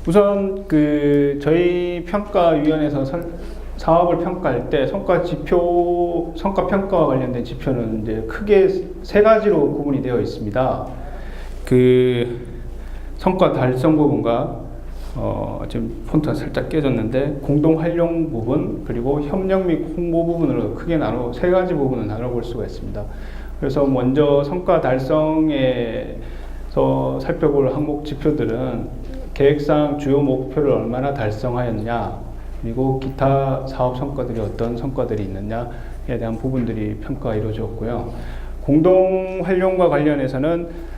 우선 저희 평가위원회에서 사업을 평가할 때 성과 평가와 관련된 지표는 이제 크게 세 가지로 구분이 되어 있습니다. 성과 달성 부분과 지금 폰트가 살짝 깨졌는데 공동 활용 부분, 그리고 협력 및 홍보 부분으로 크게 세 가지 부분을 나눠볼 수가 있습니다. 그래서 먼저 성과 달성에서 살펴볼 항목 지표들은 계획상 주요 목표를 얼마나 달성하였냐, 그리고 기타 사업 성과들이 어떤 성과들이 있느냐에 대한 부분들이 평가가 이루어졌고요. 공동 활용과 관련해서는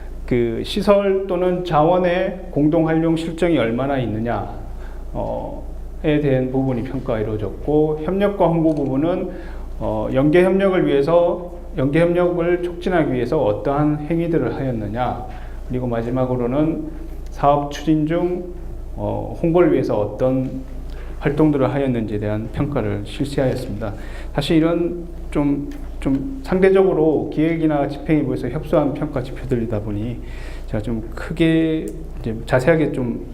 시설 또는 자원의 공동 활용 실정이 얼마나 있느냐에 대한 부분이 평가가 이루어졌고, 협력과 홍보 부분은 연계 협력을 촉진하기 위해서 어떠한 행위들을 하였느냐, 그리고 마지막으로는 사업 추진 중 홍보를 위해서 어떤 활동들을 하였는지에 대한 평가를 실시하였습니다. 사실 이런 좀 상대적으로 기획이나 집행에 비해서 협소한 평가 지표들이다 보니 제가 좀 크게 자세하게 좀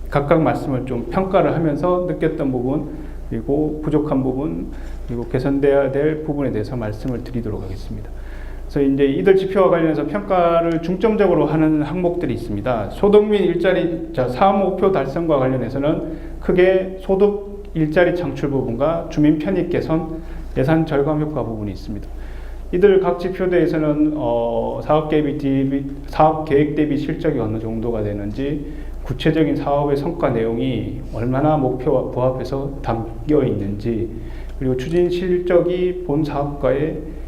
각각 말씀을 좀 평가를 하면서 느꼈던 부분, 그리고 부족한 부분, 그리고 개선되어야 될 부분에 대해서 말씀을 드리도록 하겠습니다. 그래서 이제 이들 지표와 관련해서 평가를 중점적으로 하는 항목들이 있습니다. 소득 및 일자리, 사업 목표 달성과 관련해서는 크게 소득 일자리 창출 부분과 주민 편익 개선, 예산 절감 효과 부분이 있습니다. 이들 각 지표대에서는 사업 계획 대비 실적이 어느 정도가 되는지, 구체적인 사업의 성과 내용이 얼마나 목표와 부합해서 담겨 있는지, 그리고 추진 실적이 본 사업과의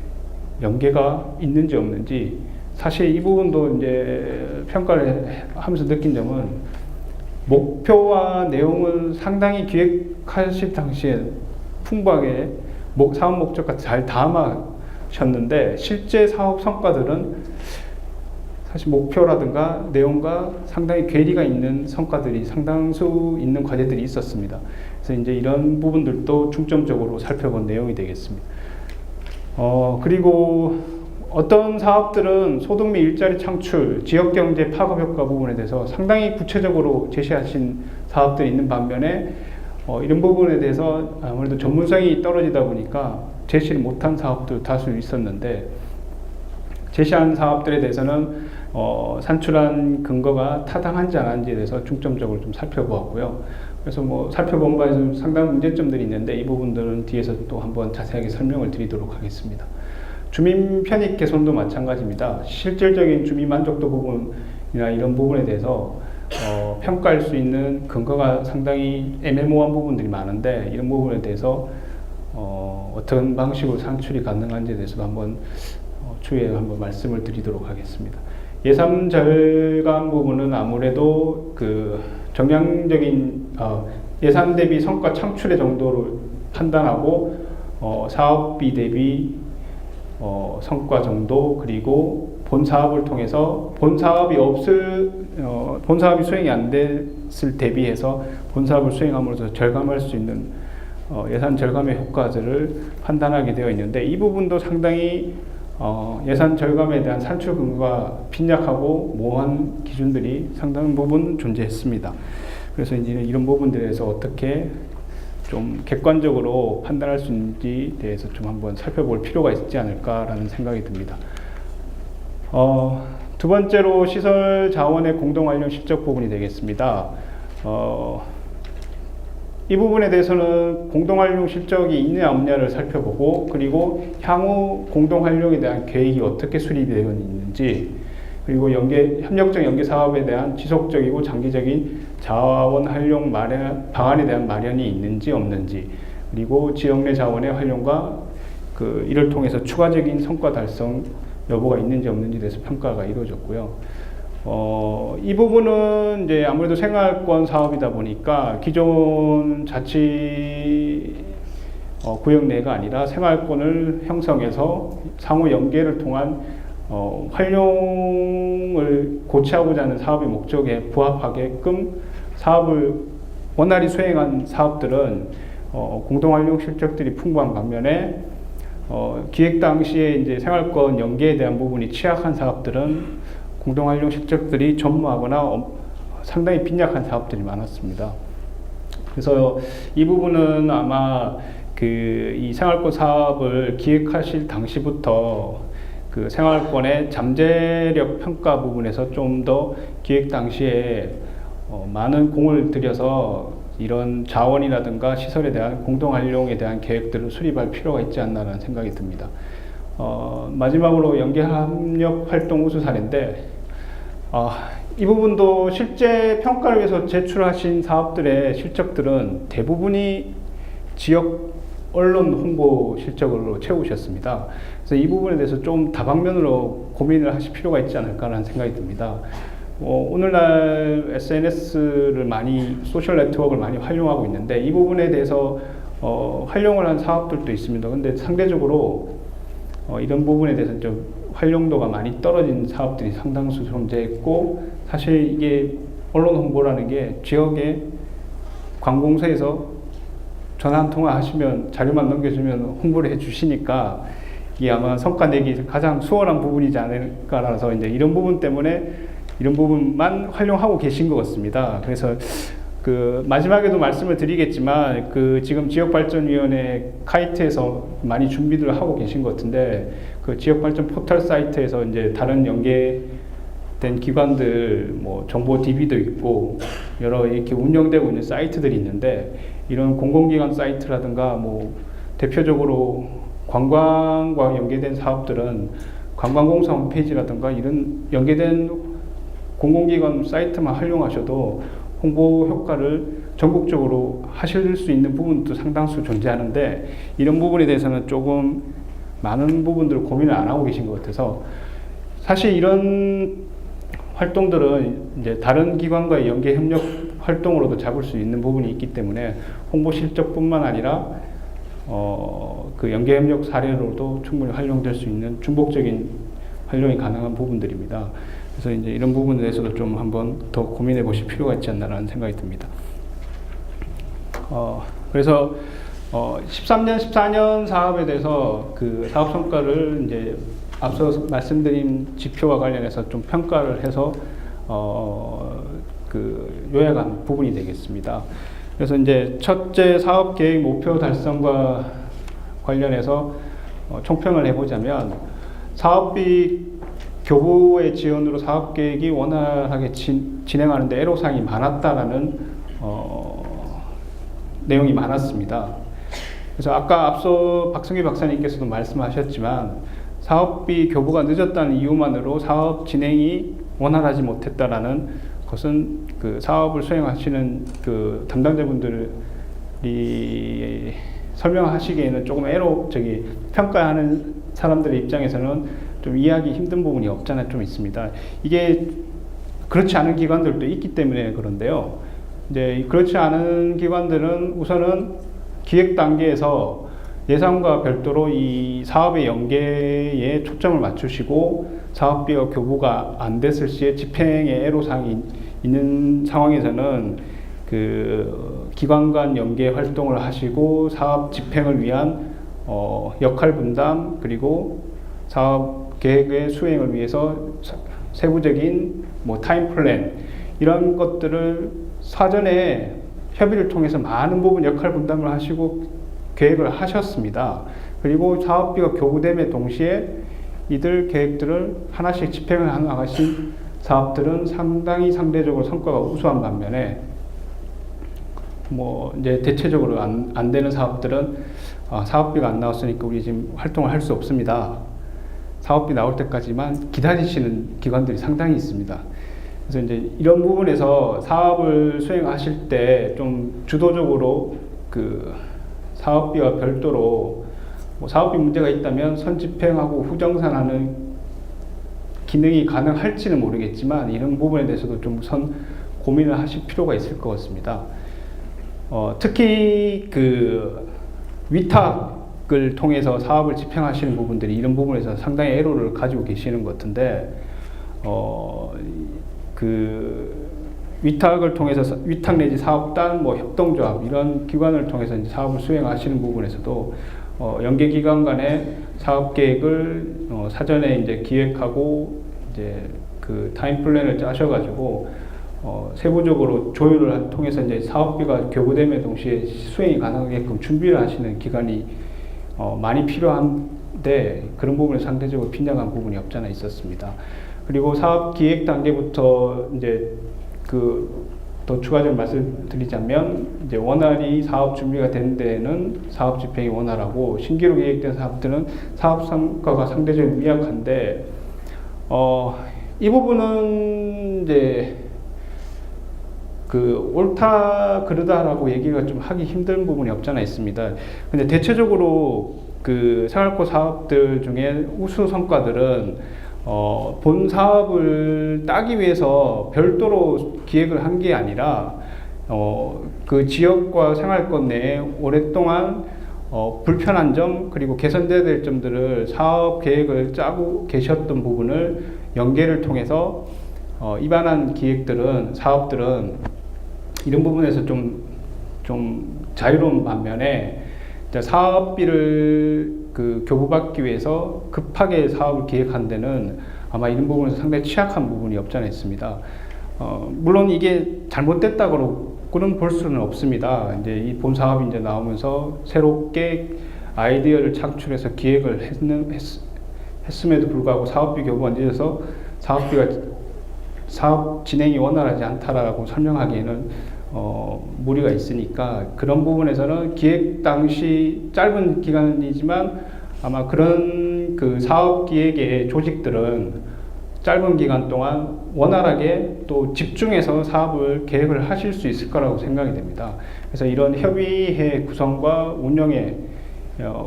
연계가 있는지 없는지, 사실 이 부분도 이제 평가를 하면서 느낀 점은 목표와 내용은 상당히 기획하실 당시에 풍부하게 사업 목적과 잘 담아셨는데, 실제 사업 성과들은 사실 목표라든가 내용과 상당히 괴리가 있는 성과들이 상당수 있는 과제들이 있었습니다. 그래서 이제 이런 부분들도 중점적으로 살펴본 내용이 되겠습니다. 그리고 어떤 사업들은 소득 및 일자리 창출, 지역경제 파급 효과 부분에 대해서 상당히 구체적으로 제시하신 사업들이 있는 반면에 이런 부분에 대해서 아무래도 전문성이 떨어지다 보니까 제시를 못한 사업도 다수 있었는데, 제시한 사업들에 대해서는 산출한 근거가 타당한지 안 한지에 대해서 중점적으로 좀 살펴보았고요. 그래서 살펴본 바에서 상당한 문제점들이 있는데, 이 부분들은 뒤에서 또 한번 자세하게 설명을 드리도록 하겠습니다. 주민 편익 개선도 마찬가지입니다. 실질적인 주민 만족도 부분이나 이런 부분에 대해서 평가할 수 있는 근거가 상당히 애매모호한 부분들이 많은데, 이런 부분에 대해서 어떤 방식으로 산출이 가능한지에 대해서도 한번 추후에 한번 말씀을 드리도록 하겠습니다. 예산 절감 부분은 아무래도 정량적인 예산 대비 성과 창출의 정도를 판단하고 사업비 대비 성과 정도, 그리고 본 사업을 통해서 본 사업이 수행이 안 됐을 대비해서 본 사업을 수행함으로써 절감할 수 있는 예산 절감의 효과들을 판단하게 되어 있는데, 이 부분도 상당히 예산 절감에 대한 산출 근거가 빈약하고 모호한 기준들이 상당 부분 존재했습니다. 그래서 이제 이런 부분들에서 어떻게 좀 객관적으로 판단할 수 있는지에 대해서 좀 한번 살펴볼 필요가 있지 않을까라는 생각이 듭니다. 두 번째로 시설 자원의 공동 활용 실적 부분이 되겠습니다. 이 부분에 대해서는 공동 활용 실적이 있느냐 없느냐를 살펴보고, 그리고 향후 공동 활용에 대한 계획이 어떻게 수립이 되어 있는지, 그리고 협력적 연계 사업에 대한 지속적이고 장기적인 자원 활용 방안에 대한 마련이 있는지 없는지, 그리고 지역 내 자원의 활용과 이를 통해서 추가적인 성과 달성 여부가 있는지 없는지에 대해서 평가가 이루어졌고요. 이 부분은 이제 아무래도 생활권 사업이다 보니까 기존 자치 구역 내가 아니라 생활권을 형성해서 상호 연계를 통한 활용을 고취하고자 하는 사업의 목적에 부합하게끔 사업을 원활히 수행한 사업들은 공동활용 실적들이 풍부한 반면에 기획 당시에 이제 생활권 연계에 대한 부분이 취약한 사업들은 공동활용 실적들이 전무하거나 상당히 빈약한 사업들이 많았습니다. 그래서 이 부분은 아마 이 생활권 사업을 기획하실 당시부터 그 생활권의 잠재력 평가 부분에서 좀 더 기획 당시에 많은 공을 들여서 이런 자원이라든가 시설에 대한 공동 활용에 대한 계획들을 수립할 필요가 있지 않나라는 생각이 듭니다. 마지막으로 연계협력 활동 우수 사례인데, 이 부분도 실제 평가를 위해서 제출하신 사업들의 실적들은 대부분이 지역 언론 홍보 실적으로 채우셨습니다. 그래서 이 부분에 대해서 좀 다방면으로 고민을 하실 필요가 있지 않을까라는 생각이 듭니다. 오늘날 SNS를 많이, 소셜 네트워크를 많이 활용하고 있는데, 이 부분에 대해서 활용을 한 사업들도 있습니다. 근데 상대적으로 이런 부분에 대해서 좀 활용도가 많이 떨어진 사업들이 상당수 존재했고, 사실 이게 언론 홍보라는 게 지역의 관공서에서 전화 한 통화 하시면 자료만 넘겨주면 홍보를 해 주시니까 이게 아마 성과 내기 가장 수월한 부분이지 않을까라서 이제 이런 부분 때문에 이런 부분만 활용하고 계신 것 같습니다. 그래서 마지막에도 말씀을 드리겠지만 지금 지역발전위원회 카이트에서 많이 준비를 하고 계신 것 같은데, 그 지역발전 포털 사이트에서 이제 다른 연계된 기관들 정보 DB도 있고 여러 이렇게 운영되고 있는 사이트들이 있는데, 이런 공공기관 사이트라든가 대표적으로 관광과 연계된 사업들은 관광공사 홈페이지라든가 이런 연계된 공공기관 사이트만 활용하셔도 홍보 효과를 전국적으로 하실 수 있는 부분도 상당수 존재하는데, 이런 부분에 대해서는 조금 많은 부분들을 고민을 안 하고 계신 것 같아서, 사실 이런 활동들은 이제 다른 기관과의 연계 협력 활동으로도 잡을 수 있는 부분이 있기 때문에 홍보 실적뿐만 아니라 그 연계 협력 사례로도 충분히 활용될 수 있는 중복적인 활용이 가능한 부분들입니다. 그래서 이제 이런 부분에 대해서도 좀 한번 더 고민해 보실 필요가 있지 않나라는 생각이 듭니다. 그래서 13년, 14년 사업에 대해서 그 사업 성과를 이제 앞서 말씀드린 지표와 관련해서 좀 평가를 해서 요약한 부분이 되겠습니다. 그래서 이제 첫째 사업 계획 목표 달성과 관련해서 총평을 해보자면, 사업비 교부의 지원으로 사업 계획이 원활하게 진행하는데 애로사항이 많았다라는 내용이 많았습니다. 그래서 아까 앞서 박승규 박사님께서도 말씀하셨지만, 사업비 교부가 늦었다는 이유만으로 사업 진행이 원활하지 못했다라는 것은 그 사업을 수행하시는 그 담당자분들이 설명하시기에는 조금 평가하는 사람들의 입장에서는 좀 이해하기 힘든 부분이 없잖아 좀 있습니다. 이게 그렇지 않은 기관들도 있기 때문에 그런데요. 이제 그렇지 않은 기관들은 우선은 기획 단계에서 예산과 별도로 이 사업의 연계에 초점을 맞추시고, 사업비가 교부가 안 됐을 시에 집행의 애로사항이 있는 상황에서는 그 기관 간 연계 활동을 하시고 사업 집행을 위한 역할 분담, 그리고 사업 계획의 수행을 위해서 세부적인 타임 플랜, 이런 것들을 사전에 협의를 통해서 많은 부분 역할 분담을 하시고 계획을 하셨습니다. 그리고 사업비가 교부됨에 동시에 이들 계획들을 하나씩 집행을 나가신 사업들은 상당히 상대적으로 성과가 우수한 반면에, 이제 대체적으로 안 되는 사업들은 사업비가 안 나왔으니까 우리 지금 활동을 할 수 없습니다. 사업비 나올 때까지만 기다리시는 기관들이 상당히 있습니다. 그래서 이제 이런 부분에서 사업을 수행하실 때 좀 주도적으로 그 사업비와 별도로 사업비 문제가 있다면 선집행하고 후정산하는 기능이 가능할지는 모르겠지만, 이런 부분에 대해서도 좀 고민을 하실 필요가 있을 것 같습니다. 특히 그 위탁을 통해서 사업을 집행하시는 부분들이 이런 부분에서 상당히 애로를 가지고 계시는 것 같은데, 그 위탁을 통해서 위탁 내지 사업단, 협동조합 이런 기관을 통해서 이제 사업을 수행하시는 부분에서도 연계기관 간의 사업 계획을 사전에 이제 기획하고 이제 그 타임 플랜을 짜셔가지고 세부적으로 조율을 통해서 이제 사업비가 교부됨에 동시에 수행이 가능하게끔 준비를 하시는 기간이 많이 필요한데 그런 부분을 상대적으로 빈약한 부분이 없잖아 있었습니다. 그리고 사업 기획 단계부터 이제 더 추가적으로 말씀드리자면 이제 원활히 사업 준비가 된 데에는 사업 집행이 원활하고 신규로 계획된 사업들은 사업 성과가 상대적으로 미약한데 이 부분은 이제 옳다 그르다라고 얘기가 좀 하기 힘든 부분이 없잖아 있습니다. 근데 대체적으로 생활고 사업들 중에 우수 성과들은 본 사업을 따기 위해서 별도로 기획을 한 게 아니라 그 지역과 생활권 내에 오랫동안 불편한 점 그리고 개선돼야 될 점들을 사업 계획을 짜고 계셨던 부분을 연계를 통해서 입안한 기획들은 사업들은 이런 부분에서 좀 자유로운 반면에 사업비를 교부받기 위해서 급하게 사업을 기획한 데는 아마 이런 부분에서 상당히 취약한 부분이 없지 않아 있습니다. 물론 이게 잘못됐다고는 볼 수는 없습니다. 이제 이 본 사업이 이제 나오면서 새롭게 아이디어를 창출해서 기획을 했음에도 불구하고 사업비 교부가 안 돼서 사업 진행이 원활하지 않다라고 설명하기에는 무리가 있으니까 그런 부분에서는 기획 당시 짧은 기간이지만 아마 그런 사업 기획의 조직들은 짧은 기간 동안 원활하게 또 집중해서 사업을 계획을 하실 수 있을 거라고 생각이 됩니다. 그래서 이런 협의회 구성과 운영의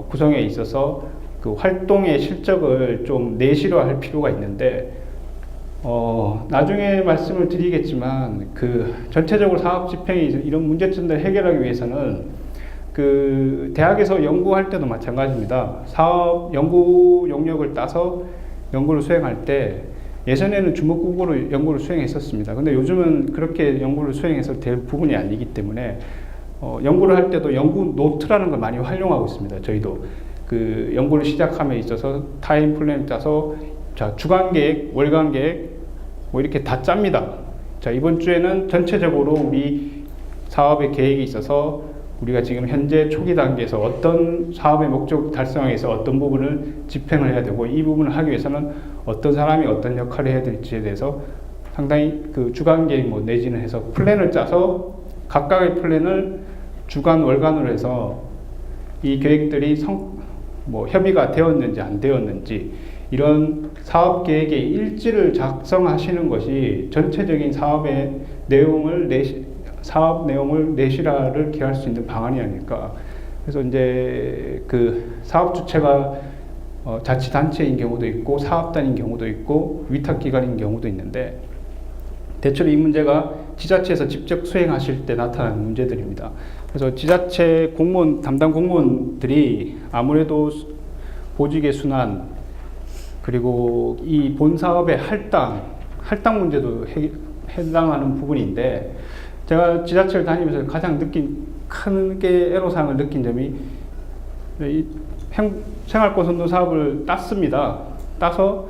구성에 있어서 활동의 실적을 좀 내실화할 필요가 있는데 나중에 말씀을 드리겠지만 전체적으로 사업 집행이 이런 문제점들을 해결하기 위해서는 대학에서 연구할 때도 마찬가지입니다. 사업 연구 용역을 따서 연구를 수행할 때 예전에는 주목국어로 연구를 수행했었습니다. 근데 요즘은 그렇게 연구를 수행해서 될 부분이 아니기 때문에 연구를 할 때도 연구 노트라는 걸 많이 활용하고 있습니다. 저희도 연구를 시작함에 있어서 타임 플랜을 짜서 주간 계획, 월간 계획 뭐 이렇게 다 짭니다. 이번 주에는 전체적으로 우리 사업의 계획이 있어서 우리가 지금 현재 초기 단계에서 어떤 사업의 목적 달성하기 위해서 어떤 부분을 집행을 해야 되고 이 부분을 하기 위해서는 어떤 사람이 어떤 역할을 해야 될지에 대해서 상당히 주간 계획 내지는 해서 플랜을 짜서 각각의 플랜을 주간, 월간으로 해서 이 계획들이 협의가 되었는지 안 되었는지 이런 사업 계획의 일지를 작성하시는 것이 전체적인 사업 내용을 내실화를 기할 수 있는 방안이 아닐까. 그래서 이제 사업 주체가 자치단체인 경우도 있고 사업단인 경우도 있고 위탁기관인 경우도 있는데 대체로 이 문제가 지자체에서 직접 수행하실 때 나타나는 문제들입니다. 그래서 지자체 담당 공무원들이 아무래도 보직의 순환 그리고 이 본 사업의 할당 문제도 해당하는 부분인데 제가 지자체를 다니면서 가장 크게 애로사항을 느낀 점이 생활권선도 사업을 땄습니다. 따서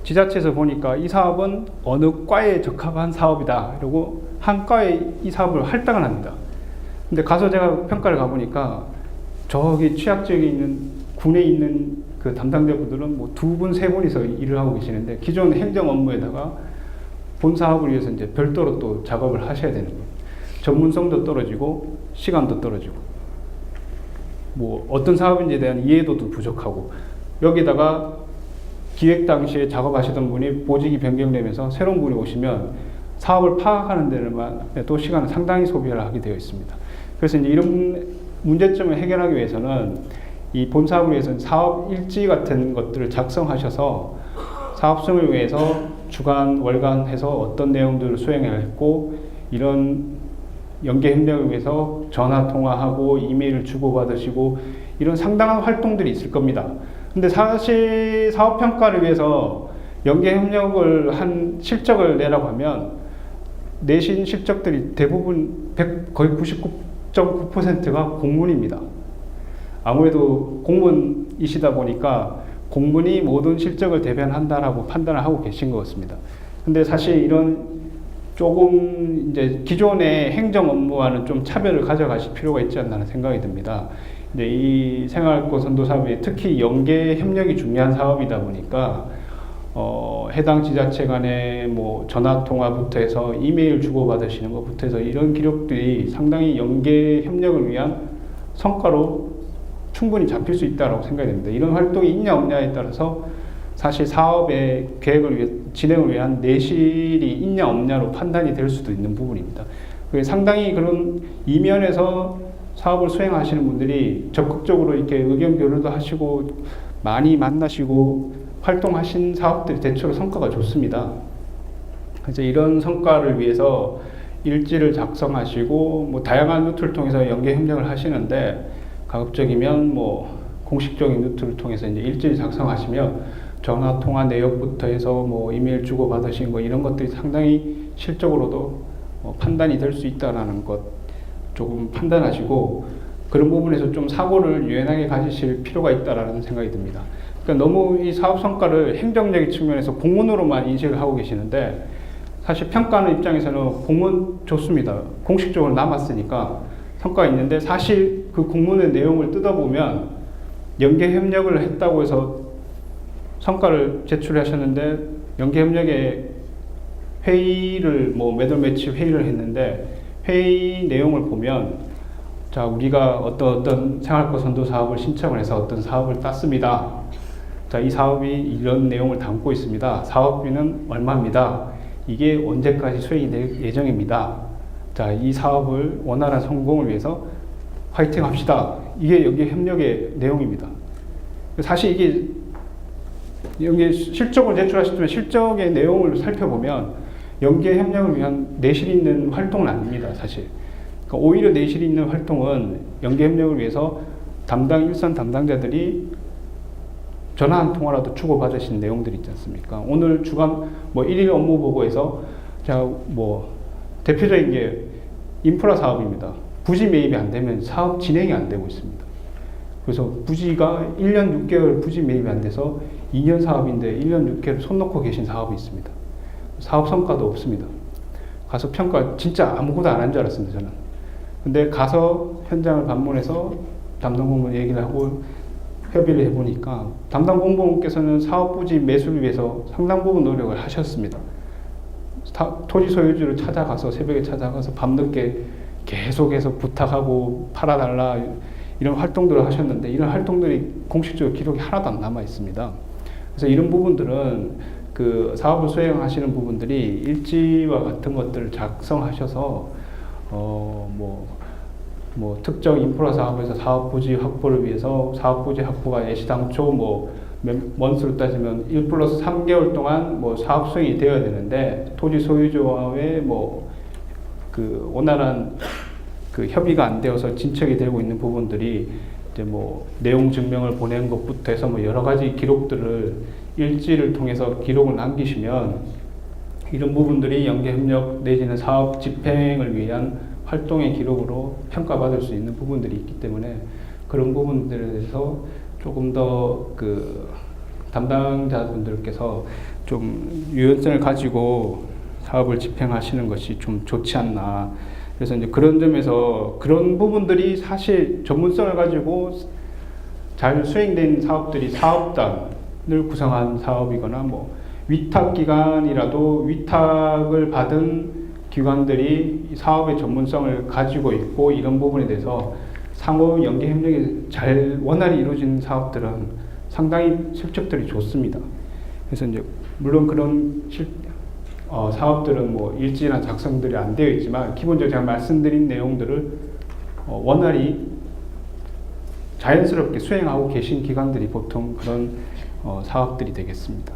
지자체에서 보니까 이 사업은 어느 과에 적합한 사업이다. 그리고 한 과에 이 사업을 할당을 합니다. 근데 가서 제가 평가를 가보니까 저기 취약지역에 있는 군에 있는 담당자분들은 2분, 3분이서 일을 하고 계시는데 기존 행정 업무에다가 본 사업을 위해서 이제 별도로 또 작업을 하셔야 되는 거예요. 전문성도 떨어지고 시간도 떨어지고 어떤 사업인지에 대한 이해도도 부족하고 여기다가 기획 당시에 작업하시던 분이 보직이 변경되면서 새로운 분이 오시면 사업을 파악하는 데만 또 시간을 상당히 소비를 하게 되어 있습니다. 그래서 이제 이런 문제점을 해결하기 위해서는 이 본 사업을 위해서는 사업 일지 같은 것들을 작성하셔서 사업성을 위해서 주간, 월간 해서 어떤 내용들을 수행해야 했고 이런 연계 협력을 위해서 전화 통화하고 이메일을 주고받으시고 이런 상당한 활동들이 있을 겁니다. 근데 사실 사업평가를 위해서 연계 협력을 한 실적을 내라고 하면 내신 실적들이 대부분 거의 99.9%가 공문입니다. 아무래도 공무원이시다 보니까 공문이 모든 실적을 대변한다라고 판단을 하고 계신 것 같습니다. 근데 사실 이런 조금 이제 기존의 행정 업무와는 좀 차별을 가져가실 필요가 있지 않나 하는 생각이 듭니다. 이제 이 생활권 선도 사업이 특히 연계 협력이 중요한 사업이다 보니까 해당 지자체 간의 뭐 전화 통화부터 해서 이메일 주고받으시는 것부터 해서 이런 기록들이 상당히 연계 협력을 위한 성과로 충분히 잡힐 수 있다고 생각이 됩니다. 이런 활동이 있냐 없냐에 따라서 사실 사업의 계획을 위해 진행을 위한 내실이 있냐 없냐로 판단이 될 수도 있는 부분입니다. 상당히 그런 이면에서 사업을 수행하시는 분들이 적극적으로 이렇게 의견 교류도 하시고 많이 만나시고 활동하신 사업들이 대체로 성과가 좋습니다. 그래서 이런 성과를 위해서 일지를 작성하시고 뭐 다양한 루트를 통해서 연계 협력을 하시는데 가급적이면 뭐 공식적인 루트를 통해서 이제 일지를 작성하시면 전화 통화 내역부터 해서 뭐 이메일 주고 받으신 거 이런 것들이 상당히 실적으로도 판단이 될 수 있다라는 것 조금 판단하시고 그런 부분에서 좀 사고를 유연하게 가지실 필요가 있다라는 생각이 듭니다. 그러니까 너무 이 사업 성과를 행정적인 측면에서 공문으로만 인식을 하고 계시는데 사실 평가하는 입장에서는 공문 좋습니다. 공식적으로 남았으니까 성과가 있는데 사실 그 공문의 내용을 뜯어보면 연계 협력을 했다고 해서 성과를 제출하셨는데 연계 협력에 회의를 뭐 매달 며칠 회의를 했는데 회의 내용을 보면 자 우리가 어떤 생활권 선도 사업을 신청을 해서 어떤 사업을 땄습니다. 자 이 사업이 이런 내용을 담고 있습니다. 사업비는 얼마입니다. 이게 언제까지 수행이 될 예정입니다. 자 이 사업을 원활한 성공을 위해서 화이팅 합시다. 이게 연계 협력의 내용입니다. 사실 이게 연계 실적을 제출하시면 실적의 내용을 살펴보면 연계 협력을 위한 내실 있는 활동은 아닙니다, 사실. 그러니까 오히려 내실 있는 활동은 연계 협력을 위해서 일선 담당자들이 전화 한 통화라도 주고받으신 내용들이 있지 않습니까? 오늘 주간 뭐 1일 업무 보고에서 자, 뭐 대표적인 게 인프라 사업입니다. 부지 매입이 안 되면 사업 진행이 안 되고 있습니다. 그래서 부지가 1년 6개월 부지 매입이 안 돼서 2년 사업인데 1년 6개월 손 놓고 계신 사업이 있습니다. 사업 성과도 없습니다. 가서 평가 진짜 아무것도 안 한 줄 알았습니다, 저는. 근데 가서 현장을 방문해서 담당 공무원 얘기를 하고 협의를 해보니까 담당 공무원께서는 사업 부지 매수를 위해서 상당 부분 노력을 하셨습니다. 토지 소유주를 찾아가서 새벽에 찾아가서 밤늦게 계속해서 부탁하고 팔아달라 이런 활동들을 하셨는데 이런 활동들이 공식적으로 기록이 하나도 안 남아 있습니다. 그래서 이런 부분들은 그 사업을 수행하시는 부분들이 일지와 같은 것들을 작성하셔서 뭐 특정 인프라 사업에서 사업 부지 확보를 위해서 사업 부지 확보가 예시당초 뭐 원수로 따지면 1+3개월 동안 뭐 사업 수행이 되어야 되는데 토지 소유주와의 뭐 그 원활한 그 협의가 안 되어서 진척이 되고 있는 부분들이 이제 뭐 내용 증명을 보낸 것부터 해서 뭐 여러 가지 기록들을 일지를 통해서 기록을 남기시면 이런 부분들이 연계 협력 내지는 사업 집행을 위한 활동의 기록으로 평가받을 수 있는 부분들이 있기 때문에 그런 부분들에 대해서 조금 더 그 담당자분들께서 좀 유연성을 가지고 사업을 집행하시는 것이 좀 좋지 않나. 그래서 이제 그런 점에서 그런 부분들이 사실 전문성을 가지고 잘 수행된 사업들이 사업단을 구성한 사업이거나 뭐 위탁기관이라도 위탁을 받은 기관들이 사업의 전문성을 가지고 있고 이런 부분에 대해서 상호 연계 협력이 잘 원활히 이루어진 사업들은 상당히 실적들이 좋습니다. 그래서 이제 물론 그런 사업들은 뭐 일지나 작성들이 안 되어 있지만 기본적으로 제가 말씀드린 내용들을 원활히 자연스럽게 수행하고 계신 기관들이 보통 그런 사업들이 되겠습니다.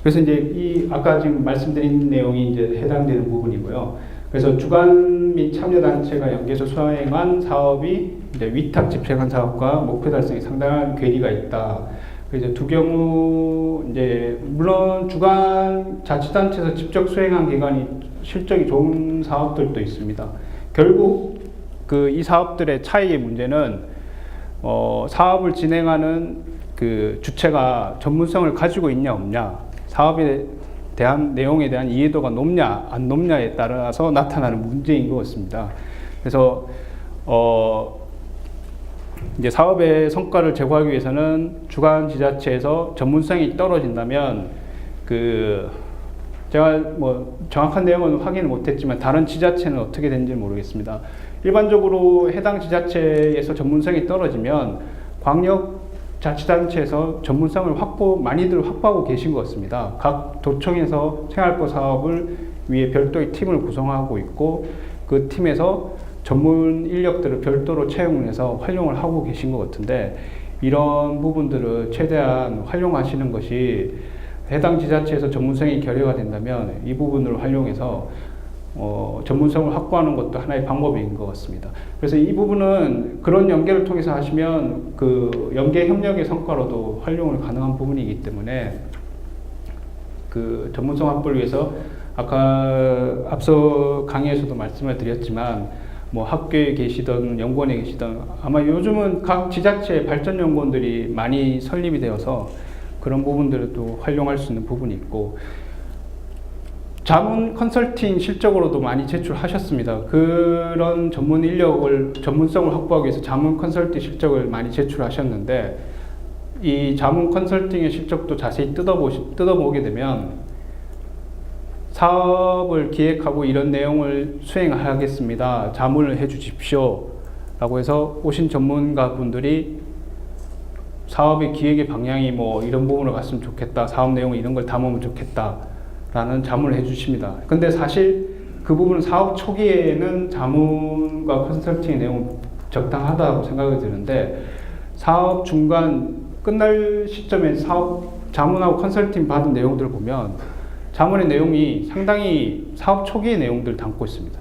그래서 이제 이 아까 지금 말씀드린 내용이 이제 해당되는 부분이고요. 그래서 주관 및 참여단체가 연계해서 수행한 사업이 이제 위탁 집행한 사업과 목표 달성에 상당한 괴리가 있다. 그래서 두 경우 이제 물론 주관 자치단체에서 직접 수행한 기관이 실적이 좋은 사업들도 있습니다. 결국 그 이 사업들의 차이의 문제는 사업을 진행하는 그 주체가 전문성을 가지고 있냐 없냐, 사업에 대한 내용에 대한 이해도가 높냐 안 높냐에 따라서 나타나는 문제인 것 같습니다. 그래서 이제 사업의 성과를 제고하기 위해서는 주관 지자체에서 전문성이 떨어진다면 제가 뭐 정확한 내용은 확인을 못했지만 다른 지자체는 어떻게 되는지 모르겠습니다. 일반적으로 해당 지자체에서 전문성이 떨어지면 광역자치단체에서 전문성을 많이들 확보하고 계신 것 같습니다. 각 도청에서 생활보 사업을 위해 별도의 팀을 구성하고 있고 그 팀에서 전문 인력들을 별도로 채용을 해서 활용을 하고 계신 것 같은데, 이런 부분들을 최대한 활용하시는 것이 해당 지자체에서 전문성이 결여가 된다면 이 부분을 활용해서 전문성을 확보하는 것도 하나의 방법인 것 같습니다. 그래서 이 부분은 그런 연계를 통해서 하시면 그 연계 협력의 성과로도 활용을 가능한 부분이기 때문에 그 전문성 확보를 위해서 아까 앞서 강의에서도 말씀을 드렸지만 뭐 학교에 계시던 연구원에 계시던 아마 요즘은 각 지자체 발전 연구원들이 많이 설립이 되어서 그런 부분들을 또 활용할 수 있는 부분이 있고, 자문 컨설팅 실적으로도 많이 제출하셨습니다. 그런 전문성을 확보하기 위해서 자문 컨설팅 실적을 많이 제출하셨는데, 이 자문 컨설팅의 실적도 자세히 뜯어보게 되면 사업을 기획하고 이런 내용을 수행하겠습니다, 자문을 해 주십시오 라고 해서 오신 전문가분들이 사업의 기획의 방향이 뭐 이런 부분으로 갔으면 좋겠다, 사업 내용은 이런 걸 담으면 좋겠다 라는 자문을 해 주십니다. 근데 사실 그 부분은 사업 초기에는 자문과 컨설팅의 내용은 적당하다고 생각이 드는데, 사업 중간 끝날 시점에 자문하고 컨설팅 받은 내용들을 보면 자문의 내용이 상당히 사업 초기의 내용들을 담고 있습니다.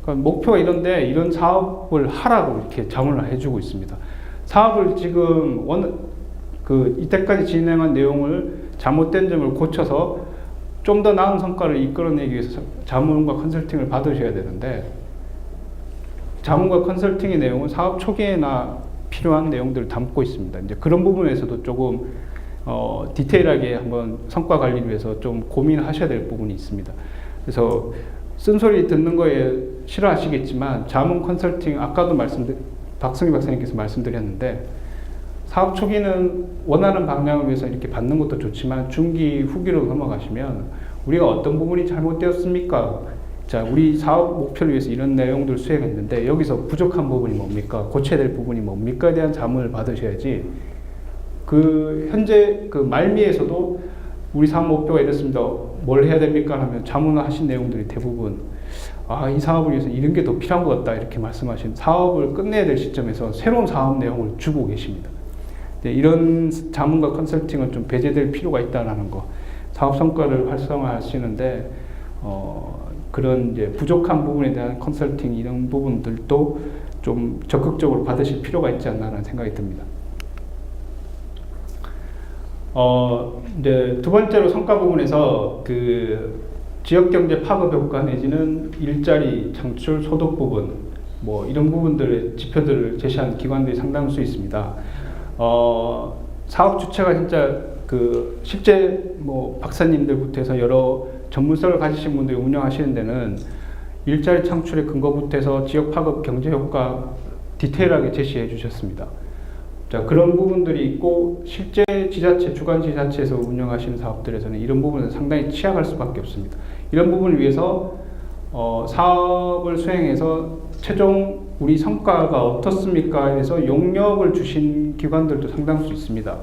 그러니까 목표가 이런데 이런 사업을 하라고 이렇게 자문을 해주고 있습니다. 사업을 지금 이때까지 진행한 내용을 잘못된 점을 고쳐서 좀 더 나은 성과를 이끌어내기 위해서 자문과 컨설팅을 받으셔야 되는데, 자문과 컨설팅의 내용은 사업 초기에나 필요한 내용들을 담고 있습니다. 이제 그런 부분에서도 조금 디테일하게 한번 성과 관리를 위해서 좀 고민하셔야 될 부분이 있습니다. 그래서 쓴소리 듣는 거에 싫어하시겠지만 자문 컨설팅, 아까도 박승희 박사님께서 말씀드렸는데, 사업 초기는 원하는 방향을 위해서 이렇게 받는 것도 좋지만 중기 후기로 넘어가시면 우리가 어떤 부분이 잘못되었습니까? 자, 우리 사업 목표를 위해서 이런 내용들을 수행했는데 여기서 부족한 부분이 뭡니까? 고쳐야 될 부분이 뭡니까?에 대한 자문을 받으셔야지, 그 현재 그 말미에서도 우리 사업 목표가 이렇습니다, 뭘 해야 됩니까? 하면 자문을 하신 내용들이 대부분 이 사업을 위해서 이런 게 더 필요한 것 같다 이렇게 말씀하신, 사업을 끝내야 될 시점에서 새로운 사업 내용을 주고 계십니다. 이런 자문과 컨설팅은 좀 배제될 필요가 있다는 거, 사업 성과를 활성화하시는데 그런 이제 부족한 부분에 대한 컨설팅 이런 부분들도 좀 적극적으로 받으실 필요가 있지 않나라는 생각이 듭니다. 이제 두 번째로 성과 부분에서 그 지역경제 파급 효과 내지는 일자리 창출 소득 부분, 뭐 이런 부분들의 지표들을 제시한 기관들이 상당히 수 있습니다. 사업 주체가 진짜 그 실제 뭐 박사님들부터 해서 여러 전문성을 가지신 분들이 운영하시는 데는 일자리 창출의 근거부터 해서 지역 파급 경제 효과 디테일하게 제시해 주셨습니다. 자, 그런 부분들이 있고, 실제 지자체, 주관 지자체에서 운영하시는 사업들에서는 이런 부분은 상당히 취약할 수밖에 없습니다. 이런 부분을 위해서 사업을 수행해서 최종 우리 성과가 어떻습니까? 해서 용역을 주신 기관들도 상당수 있습니다.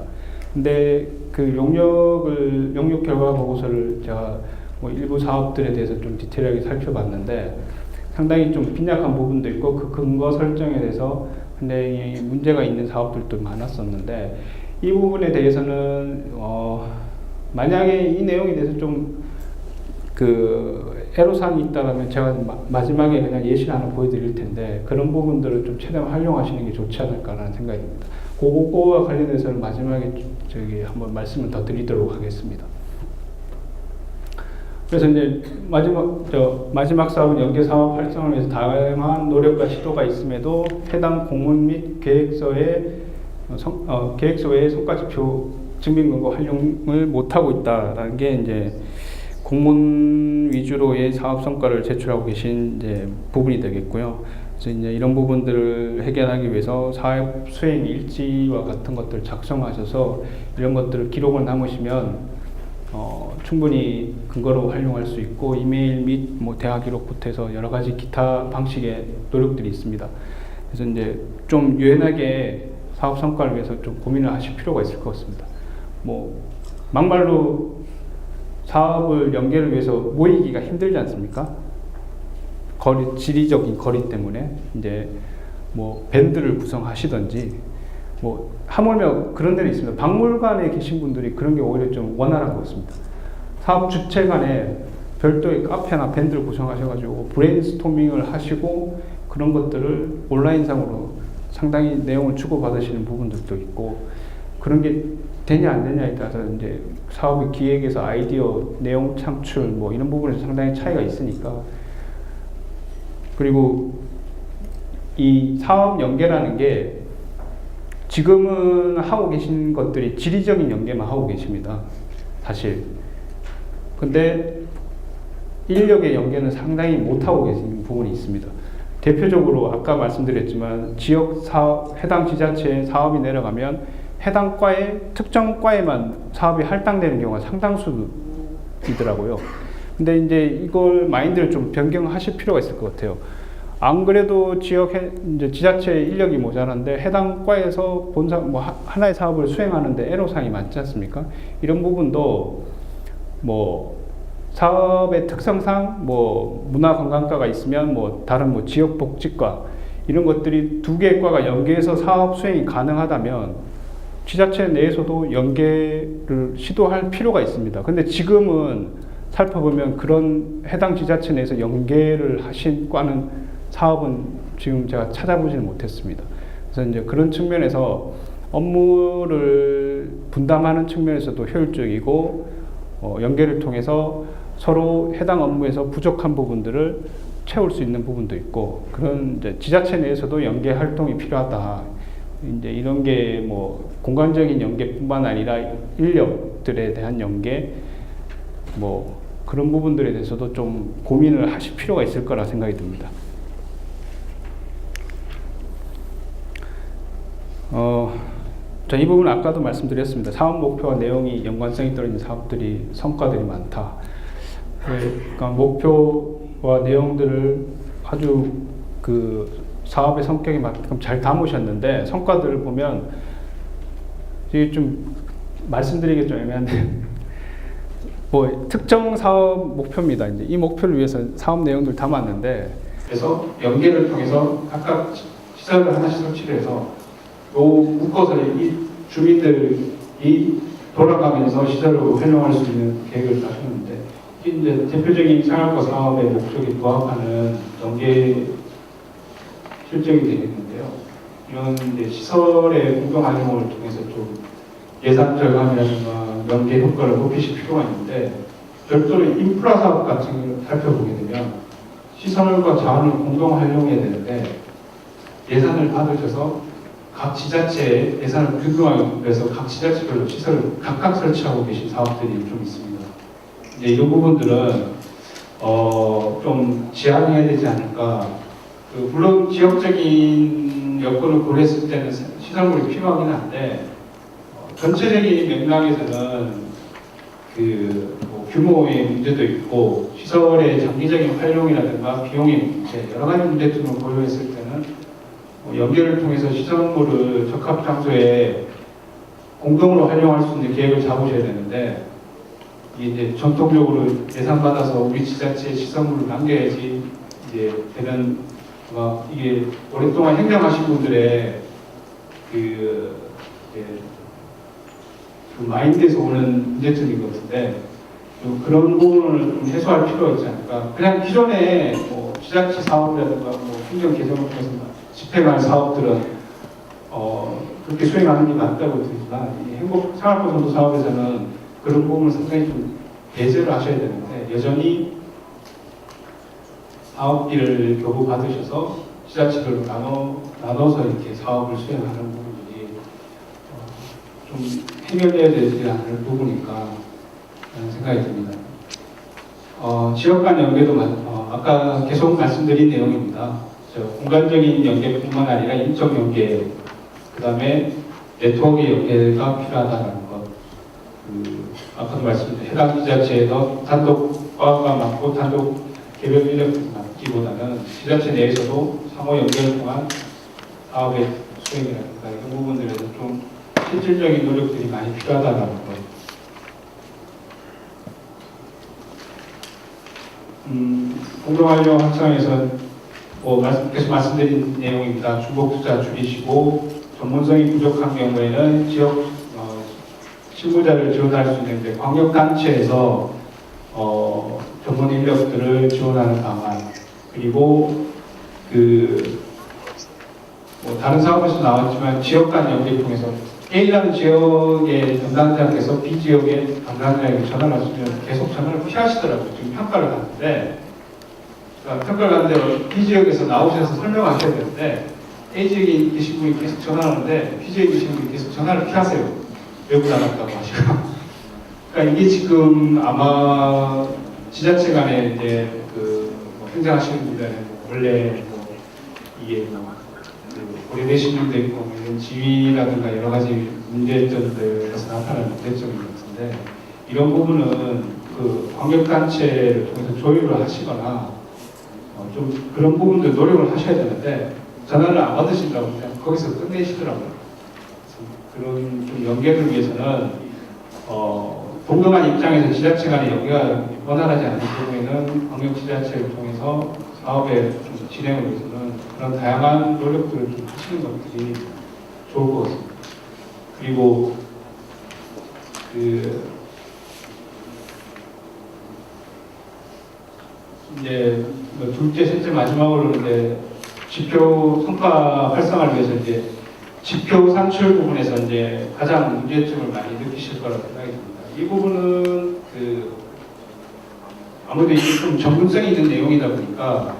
근데 그 용역 결과 보고서를 제가 뭐 일부 사업들에 대해서 좀 디테일하게 살펴봤는데 상당히 좀 빈약한 부분도 있고, 그 근거 설정에 대해서 굉장히 문제가 있는 사업들도 많았었는데, 이 부분에 대해서는 만약에 이 내용에 대해서 좀 그 애로사항이 있다면 제가 마지막에 그냥 예시를 하나 보여드릴 텐데, 그런 부분들을 좀 최대한 활용하시는 게 좋지 않을까라는 생각이 듭니다. 그거와 관련해서는 마지막에 한번 말씀을 더 드리도록 하겠습니다. 그래서 이제 마지막 사업은 연계 사업 활성화를 위해서 다양한 노력과 시도가 있음에도 해당 공문 및 계획서에 계획서 외에 성과지표 증빙근거 활용을 못하고 있다라는 게 이제 공문 위주로의 사업 성과를 제출하고 계신 이제 부분이 되겠고요. 그래서 이제 이런 부분들을 해결하기 위해서 사업 수행 일지와 같은 것들을 작성하셔서 이런 것들을 기록을 남으시면 충분히 근거로 활용할 수 있고, 이메일 및 뭐 대화 기록부터 해서 여러 가지 기타 방식의 노력들이 있습니다. 그래서 이제 좀 유연하게 사업 성과를 위해서 좀 고민을 하실 필요가 있을 것 같습니다. 뭐 막말로 사업을 연계를 위해서 모이기가 힘들지 않습니까? 지리적인 거리 때문에 이제 뭐 밴드를 구성하시든지, 뭐 하물며 그런 데는 있습니다. 박물관에 계신 분들이 그런 게 오히려 좀 원활한 것 같습니다. 사업 주체 간에 별도의 카페나 밴드를 구성하셔가지고 브레인스토밍을 하시고 그런 것들을 온라인상으로 상당히 내용을 주고받으시는 부분들도 있고, 그런 게 되냐 안 되냐에 따라서 이제 사업의 기획에서 아이디어, 내용 창출 뭐 이런 부분에서 상당히 차이가 있으니까. 그리고 이 사업 연계라는 게 지금은 하고 계신 것들이 지리적인 연계만 하고 계십니다, 사실. 근데 인력의 연계는 상당히 못하고 계신 부분이 있습니다. 대표적으로 아까 말씀드렸지만 지역 사업, 해당 지자체에 사업이 내려가면 해당 과에, 특정 과에만 사업이 할당되는 경우가 상당수이더라고요. 근데 이제 이걸 마인드를 좀 변경하실 필요가 있을 것 같아요. 안 그래도 이제 지자체 인력이 모자란데 해당 과에서 하나의 사업을 수행하는데 애로사항이 많지 않습니까? 이런 부분도 뭐 사업의 특성상 뭐 문화관광과가 있으면 뭐 다른 뭐 지역복지과 이런 것들이 두 개의 과가 연계해서 사업 수행이 가능하다면 지자체 내에서도 연계를 시도할 필요가 있습니다. 근데 지금은 살펴보면 그런 해당 지자체 내에서 연계를 하신 과는 사업은 지금 제가 찾아보지는 못했습니다. 그래서 이제 그런 측면에서 업무를 분담하는 측면에서도 효율적이고, 연계를 통해서 서로 해당 업무에서 부족한 부분들을 채울 수 있는 부분도 있고, 그런 이제 지자체 내에서도 연계 활동이 필요하다. 이제 이런 게 뭐 공간적인 연계뿐만 아니라 인력들에 대한 연계, 뭐 그런 부분들에 대해서도 좀 고민을 하실 필요가 있을 거라 생각이 듭니다. 자, 이 부분은 아까도 말씀드렸습니다. 사업 목표와 내용이 연관성이 떨어진 사업들이, 성과들이 많다. 그러니까 목표와 내용들을 아주 그 사업의 성격에 맞게끔 잘 담으셨는데, 성과들을 보면 이게 좀 말씀드리기 좀 애매한데 뭐 특정 사업 목표입니다. 이제 이 목표를 위해서 사업 내용들을 담았는데, 그래서 연계를 통해서 각각 시설을 하나씩 설치를 해서 묶어서 이 주민들이 돌아가면서 시설을 활용할 수 있는 계획을 짜셨는데, 이제 대표적인 생활과 사업의 목적에 부합하는 연계 실적이 되겠는데요. 이런 이제 시설의 공동 활용을 통해서 좀 예산 절감이라든가 연계 효과를 높이실 필요가 있는데, 별도로 인프라 사업 같은 걸 살펴보게 되면 시설과 자원을 공동 활용해야 되는데, 예산을 받으셔서 각 지자체에 예산을 균등화해서 각 지자체별로 시설을 각각 설치하고 계신 사업들이 좀 있습니다. 이제 이 부분들은 좀 지양해야 되지 않을까. 물론 지역적인 여건을 고려했을 때는 시설물이 필요하긴 한데, 전체적인 맥락에서는 뭐 규모의 문제도 있고 시설의 장기적인 활용이라든가 비용의 문제, 여러 가지 문제점을 고려했을 때는 연계를 통해서 시설물을 적합 장소에 공동으로 활용할 수 있는 계획을 잡으셔야 되는데, 이제 전통적으로 예산 받아서 우리 지자체에 시설물을 남겨야지 이제 되는, 이게 오랫동안 행정하신 분들의 그 마인드에서 오는 문제점인 것 같은데, 그런 부분을 좀 해소할 필요가 있지 않을까. 그냥 기존에 뭐 지자체 사업이라든가 뭐 행정 개정을 통해서 집행할 사업들은 그렇게 수행하는 게 맞다고 들지만, 이 행복 생활보전도 사업에서는 그런 부분을 상당히 좀 배제를 하셔야 되는데, 여전히 사업비를 교부받으셔서 지자체별로 나눠서 이렇게 사업을 수행하는 부분들이 좀 해결돼야 되지 않을 부분일까 라는 생각이 듭니다. 지역 간 연계도 아까 계속 말씀드린 내용입니다. 공간적인 연계뿐만 아니라 인적 연계, 그 다음에 네트워크 연계가 필요하다는 것. 아까도 말씀드린 해당 지자체에서 단독 과가 맡고 단독 개별 인력을 맡기보다는 지자체 내에서도 상호 연계를 통한 사업의 수행이라든가 이런 부분들에서 좀 실질적인 노력들이 많이 필요하다는 것. 공동활용 확장에서 계속 말씀드린 내용입니다. 중복 투자 줄이시고 전문성이 부족한 경우에는 지역 실무자를 지원할 수 있는데 광역단체에서 전문 인력들을 지원하는 방안, 그리고 다른 사업에서 나왔지만 지역 간 연계를 통해서 A라는 지역의 담당자께서 B 지역의 담당자에게 전화를 하시면 계속 전화를 피하시더라고요. 지금 평가를 갔는데, B 지역에서 나오셔서 설명하셔야 되는데 A 지역에 계신 분이 계속 전화하는데 B 지역에 계신 분이 계속 전화를 피하세요. 외부 나갔다고 하시고. 그러니까 이게 지금 아마 지자체 간에 이제 행정하시는 분들은 원래 이게 오래되신 분도 있고 이런 지위라든가 여러 가지 문제점들에서 나타나는 문제점인 것 같은데, 이런 부분은 광역단체를 통해서 조율을 하시거나 좀 그런 부분들 노력을 하셔야 되는데 전화를 안 받으신다고 그냥 거기서 끝내시더라고요. 그런 좀 연계를 위해서는 동등한 입장에서 지자체 간의 연계가 원활하지 않은 경우에는 광역지자체를 통해서 사업의 좀 진행을 위해서는 그런 다양한 노력들을 좀 하시는 것들이 좋을 것 같습니다. 그리고 이제 둘째, 셋째 마지막으로 이제 지표 성과 활성화를 위해서 이제 지표 산출 부분에서 이제 가장 문제점을 많이 느끼실 거라고 생각이 듭니다. 이 부분은 아무래도 이게 좀 전문성이 있는 내용이다 보니까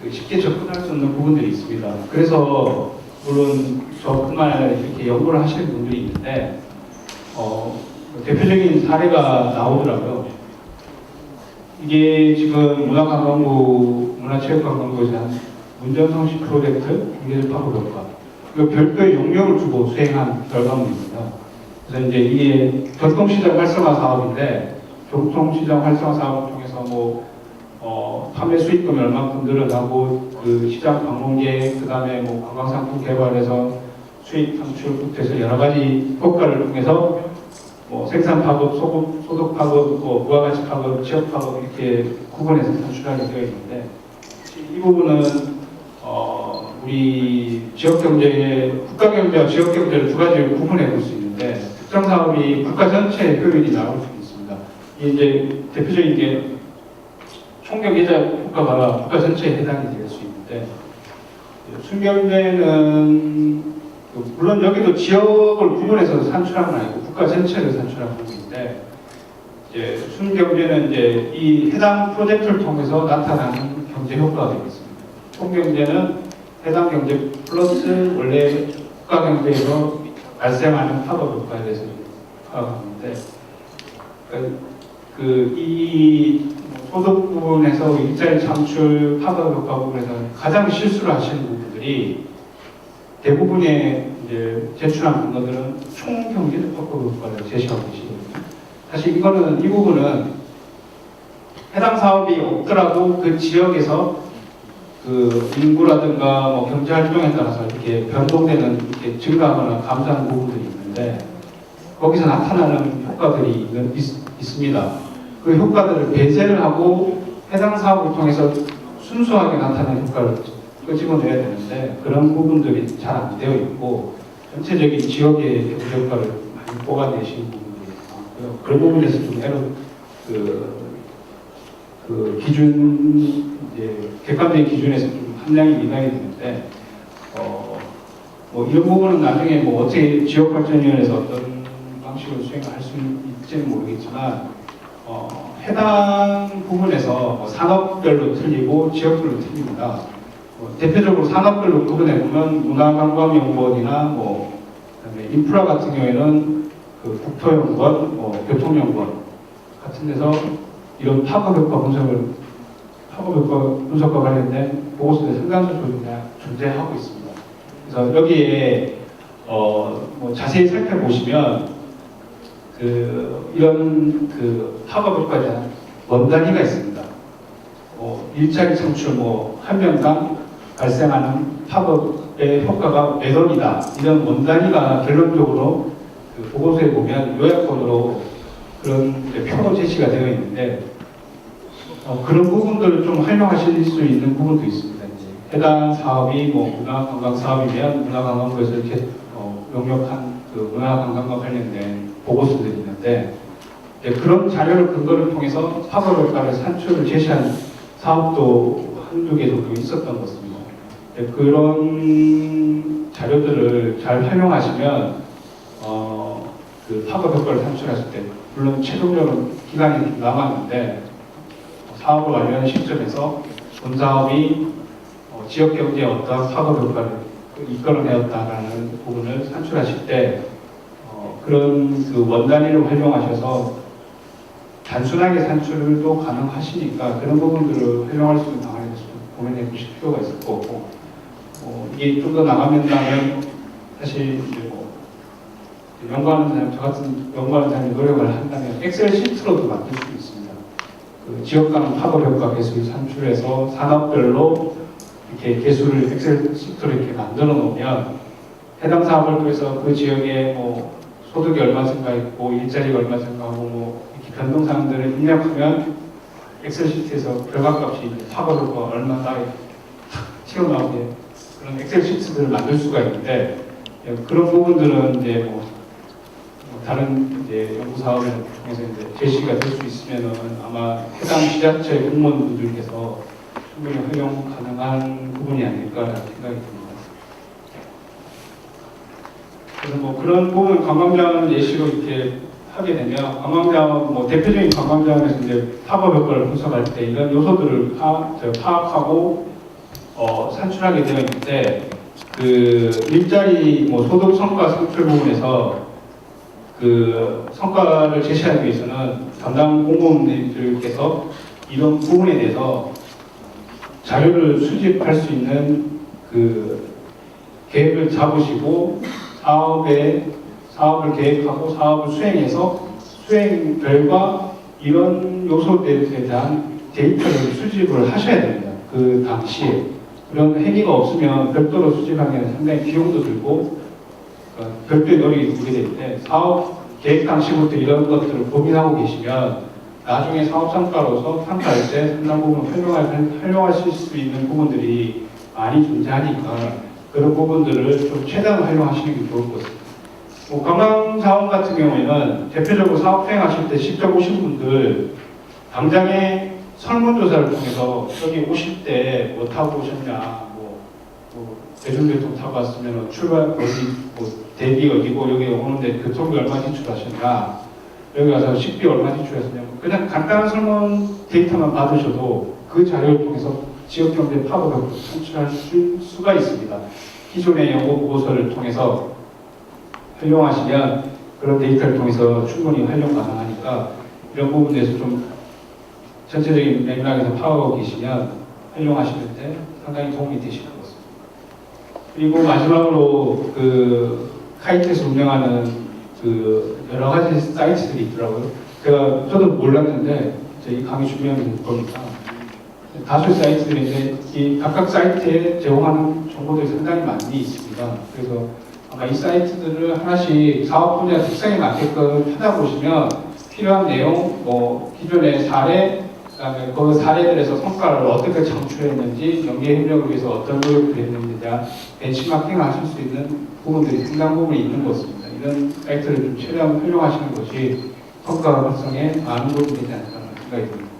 쉽게 접근할 수 없는 부분들이 있습니다. 그래서 물론 저뿐만 아니라 이렇게 연구를 하시는 분들이 있는데 대표적인 사례가 나오더라고요. 이게 지금 문화체육관광부에서 문전성시 프로젝트 경제파급 효과, 별도의 용역을 주고 수행한 결과물입니다. 그래서 이제 이게 교통시장 활성화 사업인데, 교통시장 활성화 사업을 통해서 판매 수익금이 얼마큼 늘어나고 시장 방문객, 그 다음에 관광상품 개발해서 수익 창출부터 여러 가지 효과를 통해서 생산 파급, 소득 파급, 부가가치 파급, 지역 파급 이렇게 구분해서 산출하게 되어 있는데, 이 부분은 우리 지역경제, 국가경제와 지역경제를 두 가지로 구분해 볼 수 있는데, 특정 사업이 국가 전체의 효율이 나올 수 있습니다. 이제 대표적인 게 총경제적 효과가 국가 전체에 해당이 될 수 있는데, 순경제는 물론 여기도 지역을 구분해서 산출한 건 아니고 국가 전체를 산출한 부분인데, 이제 순경제는 이제 이 해당 프로젝트를 통해서 나타나는 경제 효과가 되겠습니다. 총경제는 해당 경제 플러스 원래 국가 경제에서 발생하는 파급 효과에 대해서 파악하는데, 이 소득 부분에서 일자리 창출 파급 효과 부분에서 가장 실수를 하시는 부분들이 대부분의 이제 제출한 근거들은 총 경제적 파급 효과를 제시하고 계시거든요. 사실 이 부분은 해당 사업이 없더라도 그 지역에서 인구라든가 경제 활동에 따라서 이렇게 변동되는, 이렇게 증가하거나 감소하는 부분들이 있는데, 거기서 나타나는 효과들이 있습니다. 그 효과들을 배제를 하고 해당 사업을 통해서 순수하게 나타나는 효과를 끄집어내야 되는데, 그런 부분들이 잘 안 되어 있고 전체적인 지역의 경제 효과를 많이 뽑아내시는 부분들이 많고요. 그런 부분에서 좀 기준, 이제 객관적인 기준에서 좀 함량이 미달이 되는데, 이런 부분은 나중에 어떻게 지역발전위원회에서 어떤 방식으로 수행할 수 있을지는 모르겠지만, 해당 부분에서 산업별로 틀리고 지역별로 틀립니다. 대표적으로 산업별로 구분해 보면 문화관광연구원이나 그다음에 인프라 같은 경우에는 그 국토연구원, 교통연구원 같은 데서 이런 파급 효과 분석과 관련된 보고서들이 상당수 존재하고 있습니다. 그래서 여기에 뭐 자세히 살펴보시면 이런 파급 효과에 대한 원단위가 있습니다. 일자리 창출 한 명당 발생하는 파급의 효과가 몇 원이다. 이런 원단위가 결론적으로 보고서에 보면 요약본으로 그런 표로 제시가 되어 있는데 그런 부분들을 좀 활용하실 수 있는 부분도 있습니다. 해당 사업이 문화관광 사업이면 문화관광부에서 이렇게 용역한 문화관광과 관련된 보고서들이 있는데 그런 자료를 근거를 통해서 파급 효과를 산출을 제시한 사업도 한두 개 정도 있었던 것입니다. 그런 자료들을 잘 활용하시면 파급 효과를 산출했을 때 물론 최종적으로 기간이 남았는데 사업을 완료하는 시점에서 본 사업이 지역 경제에 어떠한 파급 효과를 이끌어내었다라는 부분을 산출하실 때 그런 원단위를 활용하셔서 단순하게 산출도 가능하시니까 그런 부분들을 활용할 수 있는 방안에 대해서 고민해 보실 필요가 있을 거고 이게 좀 더 나가면 사실 연구하는 사람, 저 같은 연구하는 사람이 노력을 한다면 엑셀 시트로도 만들 수 있습니다. 지역 간 파급 효과 개수를 산출해서 산업별로 이렇게 개수를 엑셀 시트로 이렇게 만들어 놓으면 해당 사업을 통해서 그 지역에 소득이 얼마 증가했고 일자리가 얼마 증가하고 이렇게 변동사항들을 입력하면 엑셀 시트에서 결과값이 파급 효과 얼마나 튀어나오게 그런 엑셀 시트들을 만들 수가 있는데 그런 부분들은 다른 연구 사업을 통해서 제시가 될 수 있으면은 아마 해당 지자체 공무원분들께서 충분히 활용 가능한 부분이 아닐까라는 생각이 듭니다. 그래서 그런 부분 관광자원 예시로 이렇게 하게 되면 관광자원 대표적인 관광자원에서 파급 효과를 분석할 때 이런 요소들을 파악하고 산출하게 되어 있는데 일자리 소득 성과 산출 부분에서 성과를 제시하기 위해서는 담당 공무원들께서 이런 부분에 대해서 자료를 수집할 수 있는 계획을 잡으시고 사업을 계획하고 사업을 수행해서 수행 결과 이런 요소들에 대한 데이터를 수집을 하셔야 됩니다. 그 당시에 그런 행위가 없으면 별도로 수집하기에는 상당히 비용도 들고 별도의 노력이 들게 되는데 사업 계획 당시부터 이런 것들을 고민하고 계시면 나중에 사업 성과로서 평가할 때 상당 부분 활용하실 수 있는 부분들이 많이 존재하니까 그런 부분들을 좀 최대한 활용하시는 게 좋을 것 같습니다. 관광사업 같은 경우에는 대표적으로 사업 수행하실 때 직접 오신 분들 당장에 설문조사를 통해서 여기 오실 때 뭐 타고 오셨냐, 대중교통 타고 왔으면 출발 어디, 대기 어디고 여기 오는데 교통비 얼마 지출하셨냐, 여기 와서 식비 얼마 지출하셨냐, 그냥 간단한 설문 데이터만 받으셔도 그 자료를 통해서 지역경제 파급을 산출할 수가 있습니다. 기존의 연구 보고서를 통해서 활용하시면 그런 데이터를 통해서 충분히 활용 가능하니까 이런 부분에서 좀 전체적인 맥락에서 파악하고 계시면 활용하시는데 상당히 도움이 되실 것 같습니다. 그리고 마지막으로 카이트에서 운영하는 여러 가지 사이트들이 있더라고요. 저도 몰랐는데 이 강의 준비하면서 보니까 다수의 사이트들인데 이 각각 사이트에 제공하는 정보들이 상당히 많이 있습니다. 그래서 아마 이 사이트들을 하나씩 사업 분야 특성에 맞게끔 찾아보시면 필요한 내용, 기존의 사례, 그다음에 그 사례들에서 성과를 어떻게 창출했는지, 연계 협력을 위해서 어떤 노력을 했는지에 대한 벤치마킹을 하실 수 있는 부분들이 상당 부분이 있는 것 같습니다. 이런 사이트를 좀 최대한 활용하시는 것이 성과 발생에 많은 도움이 되지 않을까 생각이 듭니다.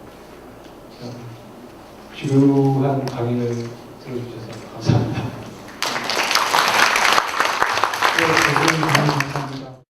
지루한 강의를 들어주셔서 감사합니다. 네,